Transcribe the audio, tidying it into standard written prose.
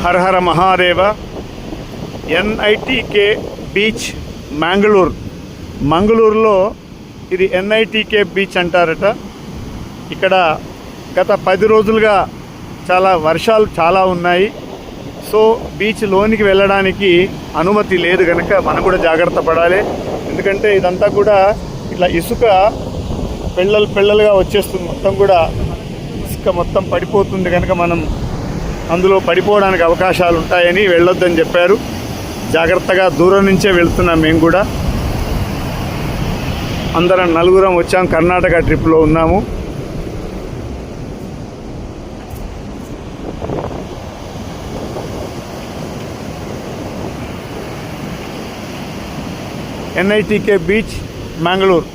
హర హర Mahadeva. ఎన్ఐటికే beach మంగళూరులో ఇది ఎన్ఐటికే beach అంటారట. ఇక్కడ గత 10 రోజులుగా వర్షాలు చాలా ఉన్నాయి. సో బీచ్ లోనికి వెళ్ళడానికి అనుమతి లేదు కనుక మనం కూడా జాగ్రత్త పడాలి. ఎందుకంటే ఇదంతా కూడా ఇట్లా ఇసుక పెళ్ళలుగా వచ్చేస్తుంది. మొత్తం కూడా ఇసుక మొత్తం పడిపోతుంది కనుక మనం అందులో పడిపోవడానికి అవకాశాలు ఉంటాయని వెళ్ళొద్దని చెప్పారు. జాగ్రత్తగా దూరం నుంచే వెళ్తున్నాం. మేము కూడా అందరం నలుగురం వచ్చాం. కర్ణాటక ట్రిప్లో ఉన్నాము. ఎన్ఐటికే బీచ్ మంగళూరు.